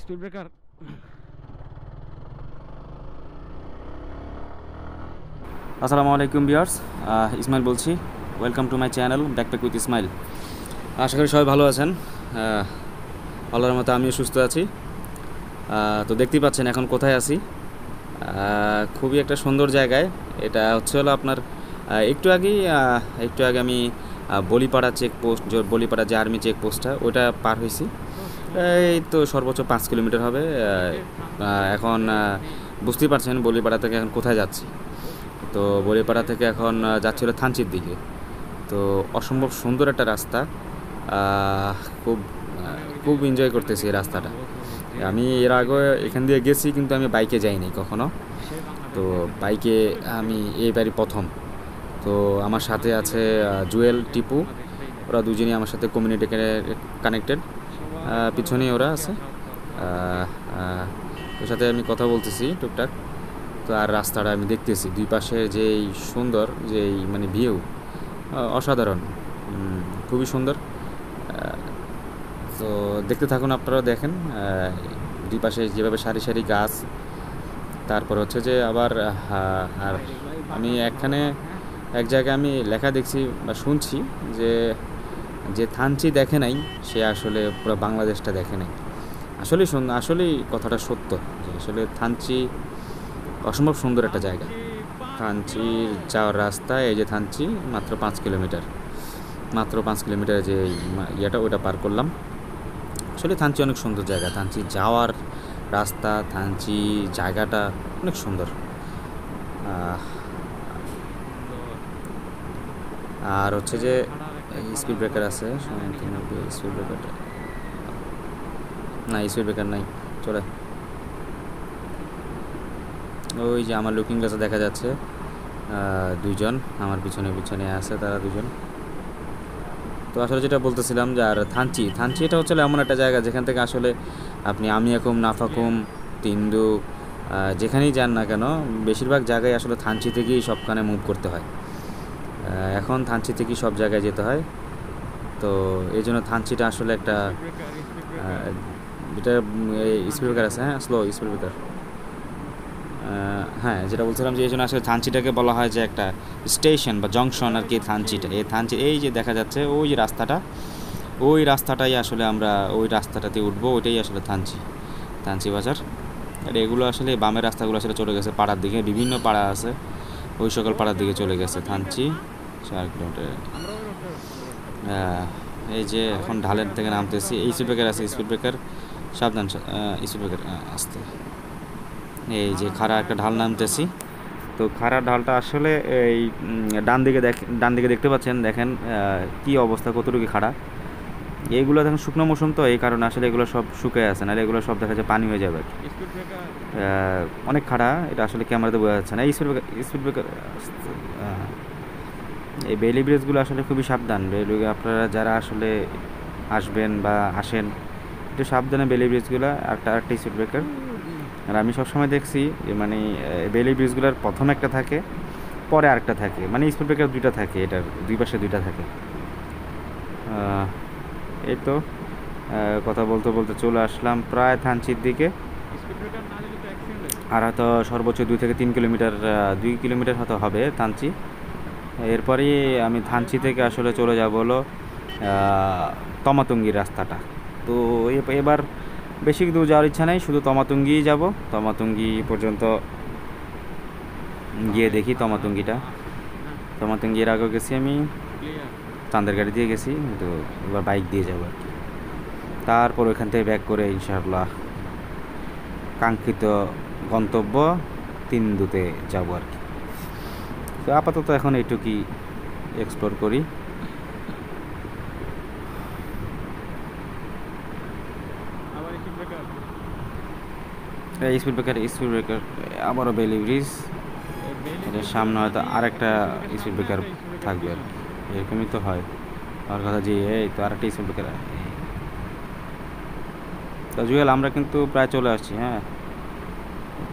Speed breaker. আসসালামু আলাইকুম viewers, Ismail বলছি। Welcome to my channel backpack with Ismail. আশা করি সবাই ভালো আছেন। আল্লাহর মতো আমিও সুস্থ আছি। তো দেখতেই পাচ্ছেন এখন কোথায় আছি। খুবই একটা সুন্দর জায়গায়। এটা হচ্ছে হলো আপনার একটু আগে আমি বলিপাড়া চেকপোস্ট, বলিপাড়া যে আর্মি চেকপোস্টটা ওটা পার হয়েছি। এই তো সর্বোচ্চ 5 কিলোমিটার হবে। এখন বুঝতেই পারছেন বলিপাড়া থেকে এখন কোথায় যাচ্ছি। তো বলিপাড়া থেকে এখন যাচ্ছিল থানচির দিকে। তো অসম্ভব সুন্দর একটা রাস্তা। খুব খুব এনজয় করতেছি এই রাস্তাটা। আমি এর আগে এখান দিয়ে গেছি, কিন্তু আমি বাইকে যাইনি কখনো। তো বাইকে আমি এইবারই প্রথম। তো আমার সাথে আছে জুয়েল, টিপু, ওরা দুজনেই আমার সাথে কমিউনিটি কানেক্টেড। পিছনেই ওরা আছে। ওর সাথে আমি কথা বলতেছি টুকটাক। তো আর রাস্তাটা আমি দেখতেছি দুই পাশে যেই সুন্দর, যেই মানে ভিউ অসাধারণ, খুবই সুন্দর। তো দেখতে থাকুন, আপনারাও দেখেন। দুই পাশে যেভাবে সারি সারি গাছ, তারপর হচ্ছে যে আবার আর আমি এক জায়গায় আমি লেখা দেখছি বা শুনছি যে যে থানচি দেখে নাই সে আসলে পুরো বাংলাদেশটা দেখে নাই। আসলেই কথাটা সত্য যে আসলে থানচি অসম্ভব সুন্দর একটা জায়গা। থানচির যাওয়ার রাস্তা, এই যে থানচি মাত্র 5 কিলোমিটার যে ইয়েটা ওটা পার করলাম। আসলে থানচি অনেক সুন্দর জায়গা। থানচি যাওয়ার রাস্তা, থানচি জায়গাটা অনেক সুন্দর। আর হচ্ছে যে স্পিড ব্রেকার আছে, স্পিড ব্রেকারটা না, স্পিড ব্রেকার নাই, চলে। ওই যে আমার লুকিং গ্লাসে দেখা যাচ্ছে দুইজন আমার পিছনে পিছনে আছে, তারা দুজন। তো আসলে যেটা বলতেছিলাম যে আর থানচি এটা হচ্ছে এমন একটা জায়গা যেখান থেকে আসলে আপনি আমিয়াকুম, নাফাকুম, তিন্দু যেখানেই যান না কেন, বেশিরভাগ জায়গায় আসলে থানচি থেকেই সবখানে মুভ করতে হয়। এখন থানচি থেকেই সব জায়গায় যেতে হয়। তো এই জন্য থানচিটা আসলে একটা যেটা স্পিড ব্রেকার আছে, হ্যাঁ স্লো স্পিড ব্রেকার। হ্যাঁ, যেটা বলছিলাম যে এই জন্য আসলে থানচিটাকে বলা হয় যে একটা স্টেশন বা জংশন আর কি। থানচিটা এই যে দেখা যাচ্ছে ওই যে ওই রাস্তাটাই আসলে আমরা ওই রাস্তাটাতে উঠবো, ওইটাই আসলে থানচি বাজার। আর এগুলো আসলে বামের রাস্তাগুলো আসলে চলে গেছে পাড়ার দিকে, বিভিন্ন পাড়া আছে, ওই সকল পাড়ার দিকে চলে গেছে থানচি 4 কিলোমিটার। এই যে এখন ঢালের থেকে নামতেছি, এই স্পিড ব্রেকার আছে, স্পিড ব্রেকার সাবধান, স্পিড ব্রেকার আসতে। এই যে খাড়া একটা ঢাল নামতেছি। তো খাড়া ঢালটা আসলে এই ডান দিকে দেখতে পাচ্ছেন, দেখেন কি অবস্থা, কতটুকু খাড়া। এইগুলো দেখেন শুকনো মৌসুম, তো এই কারণে আসলে এগুলো সব শুকিয়ে আছে, নাহলে এগুলো সব দেখা যায় পানি হয়ে যাবে। অনেক খাড়া, এটা আসলে ক্যামেরাতে বোঝা যাচ্ছে না। এই স্পিড ব্রেকার এই বেইলি ব্রিজগুলো আসলে খুবই সাবধান। আপনারা যারা আসলে আসবেন বা আসেন, একটু সাবধানে বেইলি ব্রিজগুলো। আরেকটা স্পিড ব্রেকার। আর আমি সবসময় দেখছি যে মানে বেইলি ব্রিজগুলোর প্রথম একটা থাকে, পরে আরেকটা থাকে, মানে স্পিড ব্রেকার দুইটা থাকে, এটার দুই পাশে দুইটা থাকে। এই তো কথা বলতে বলতে চলে আসলাম প্রায় থানচির দিকে। আর হয়তো সর্বোচ্চ 2 থেকে 3 কিলোমিটার, 2 কিলোমিটার হয়তো হবে থানচি। এরপরেই আমি থানচি থেকে আসলে চলে যাব হলো তমাতুঙ্গির রাস্তাটা। তো এবার বেশি দূর যাওয়ার ইচ্ছা নেই, শুধু তমাতুঙ্গিই যাব। তমাতুঙ্গি পর্যন্ত গিয়ে দেখি তমাতুঙ্গির আগেও গেছি আমি, চাঁদের গাড়ি দিয়ে গেছি, তো এবার বাইক দিয়ে যাবো আর কি। তারপর ওইখান থেকে ব্যাক করে ইনশাআল্লাহ কাঙ্ক্ষিত গন্তব্য তিন্দুতে যাব আর কি। তো আপাতত এখন এইটুকুই এক্সপ্লোর করি। স্পিড ব্রেকার আবারও বেইলি ব্রিজ। এটার সামনে হয়তো আরেকটা স্পিড ব্রেকার থাকবে আর কি, এরকমই তো হয়। আর কথা যে এই তো আরেকটা স্পিড ব্রেকার। তো জুয়েল, আমরা কিন্তু প্রায় চলে আসছি, হ্যাঁ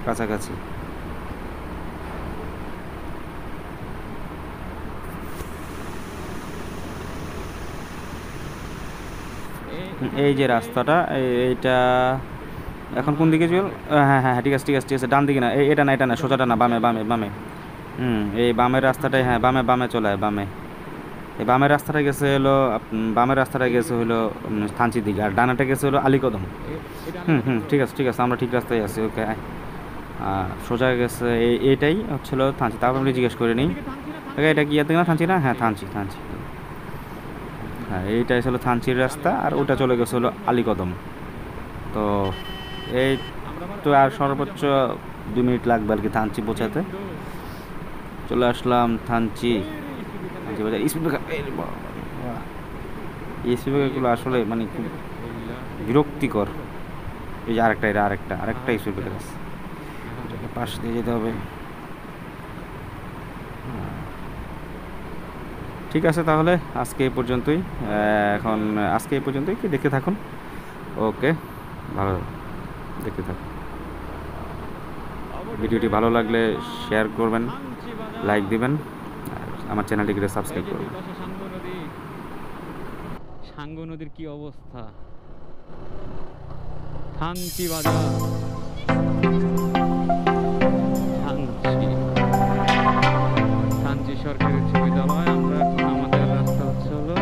কাছাকাছি। এই যে রাস্তাটা, এইটা এখন কোন দিকে চল? হ্যাঁ হ্যাঁ ঠিক আছে ঠিক আছে ঠিক আছে, ডান দিকে না, এটা না এটা না, সোজাটা না, বামে বামে বামে। এই বামের রাস্তাটাই, হ্যাঁ বামে বামে চলে আয়, বামে। এই বামের রাস্তাটা গেছে হলো বামের রাস্তাটা গেছে হলো থানচির দিকে, আর ডানাটা গেছে হলো আলীকদম। ঠিক আছে ঠিক আছে, আমরা ঠিক রাস্তায় আছি। ওকে, সোজা গেছে এইটাই হচ্ছিল থানচি। তারপর আমি জিজ্ঞেস করে নিই, এটা কি ইয়াতে না থানচি না? হ্যাঁ থানচি থানচি। হ্যাঁ এইটাই ছিল থানচির রাস্তা, আর ওটা চলে গেছে হলো আলীকদম। তো এই তো আর সর্বোচ্চ 2 মিনিট লাগবে আর কি থানচি পৌঁছাতে। চলে আসলাম থানচি। স্পিডগুলো আসলে মানে খুব বিরক্তিকর। এই যে আরেকটা, এটা আরেকটা স্পিড ব্রেকার আছে, পাশ দিয়ে যেতে হবে। ঠিক আছে, তাহলে আজকে এই পর্যন্তই। আজকে এই পর্যন্তই, কি দেখতে থাকুন। ওকে, ভালো দেখতে থাকুন। ভিডিওটি ভালো লাগলে শেয়ার করবেন, লাইক দিবেন, আর আমার চ্যানেলটিকে সাবস্ক্রাইব করবেন। সাঙ্গু নদীর কি অবস্থা! থানচি বাজার, থানচি সরকারি উচ্চ বিদ্যালয়। আমরা এখন আমাদের রাস্তা হচ্ছে হলো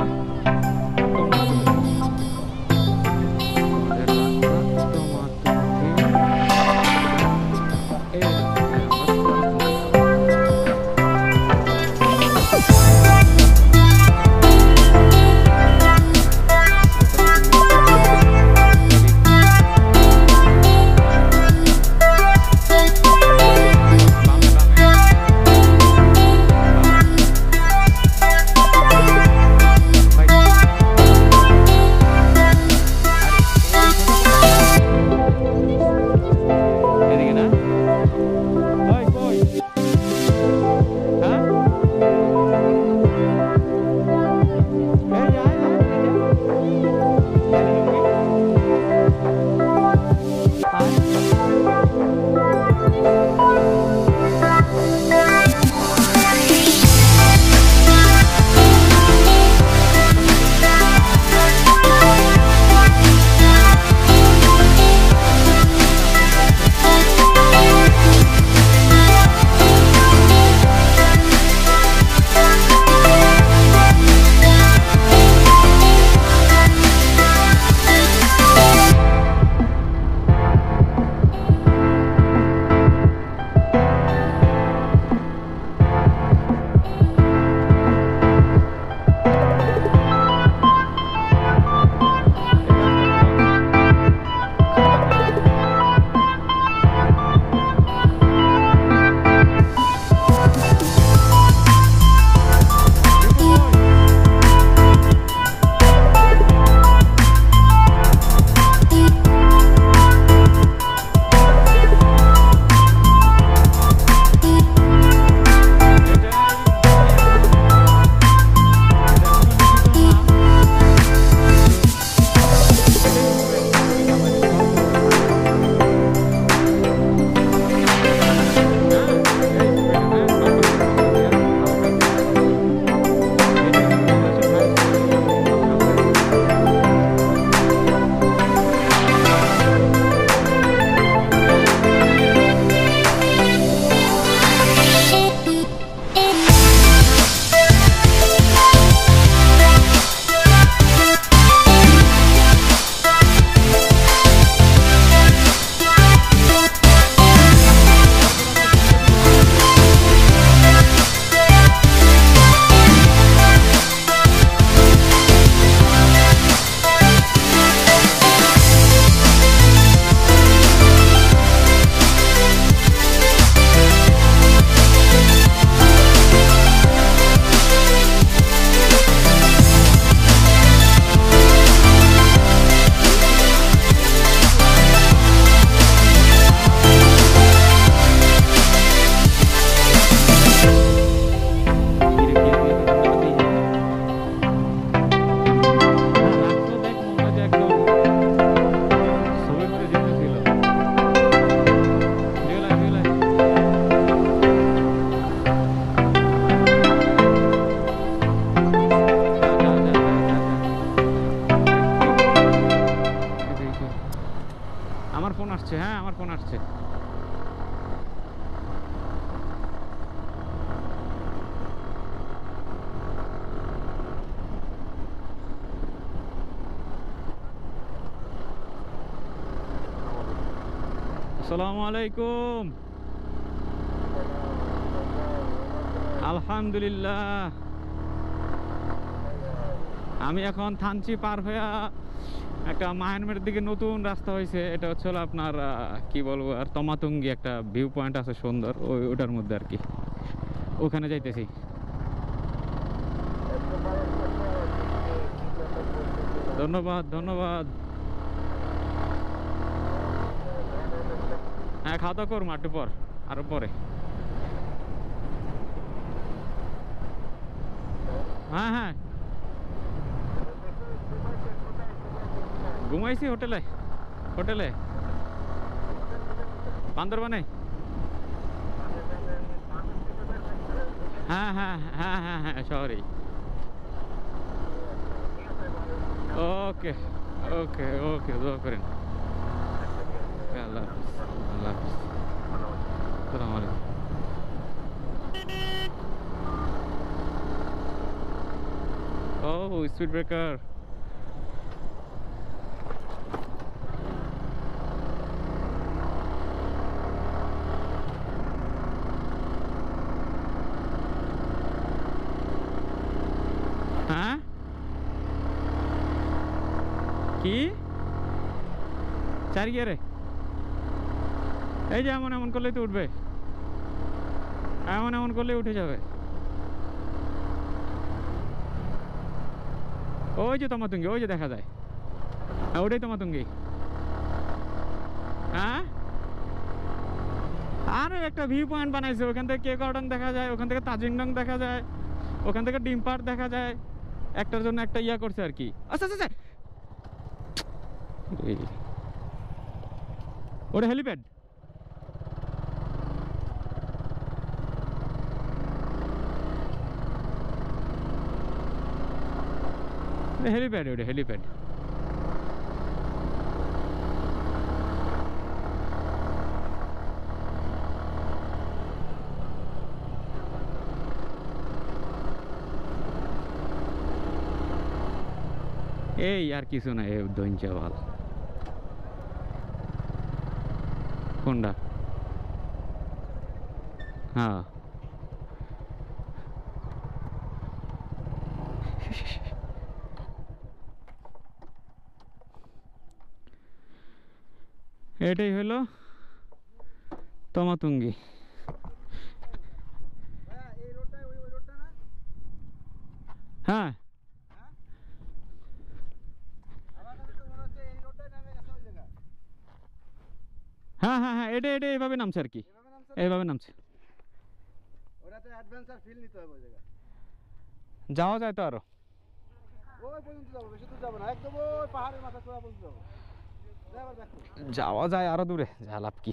আসসালামু আলাইকুম। আলহামদুলিল্লাহ। আমি এখন থানচি পার হয়ে একটা মায়ানমারের দিকে নতুন রাস্তা হয়েছে, এটা হচ্ছে হলো আপনার কি বলবো আর তমাতুঙ্গি একটা ভিউ পয়েন্ট আছে সুন্দর, ওটার মধ্যে আর কি, ওখানে যাইতেছি। ধন্যবাদ ধন্যবাদ। হ্যাঁ, খাওয়া দাওয়া করবো একটু পর, আরো পরে। হ্যাঁ হ্যাঁ, ঘুমাইছি হোটেলে। হোটেলে বান্দরবানে। হ্যাঁ হ্যাঁ হ্যাঁ হ্যাঁ হ্যাঁ, শহরেই। ওকে ওকে ওকে, দোয়া করেন। আল্লাহ হাফিজ, আল্লাহ হাফিজ। আসসালামু আলাইকুম। ও স্পিড ব্রেকার। হ্যাঁ কি 4 গিয়ারে? এই যে এমন এমন করলেই তো উঠবে, এমন এমন করলেই উঠে যাবে। ওই যে তমাতুঙ্গি, ওই যে দেখা যায়, ওটাই তমাতুঙ্গি। হ্যাঁ, আরো একটা ভিউ পয়েন্ট বানাইছে, ওখান থেকে কে গার্ডেন দেখা যায়, ওখান থেকে তাজিংডং দেখা যায়, ওখান থেকে ডিম পার্ক দেখা যায়। একটার জন্য একটা ইয়া করছে আর কি। আচ্ছা আচ্ছা, ওটা হেলিপ্যাড। হেলিপ্যাড, ওটা হেলিপ্যাড। এই আর কিছু না, এই দইঞ্চা ভাল। কোনটা? হ্যাঁ, এটাই হলো তমাতুঙ্গি। হ্যাঁ হ্যাঁ হ্যাঁ হ্যাঁ, এটা এটা এইভাবে নামছে আর কি, এইভাবে নামছে। ওটাতে অ্যাডভেঞ্চার ফিল নিতে হবে ওই জায়গায়। যাওয়া যায় তো আরো। ওই পর্যন্ত যাবো, বেশি দূর যাবো না, একদম ওই পাহাড়ের মাথা চূড়া পর্যন্ত যাবো। যাওয়া যায় আরো দূরে, যা লাভ কি।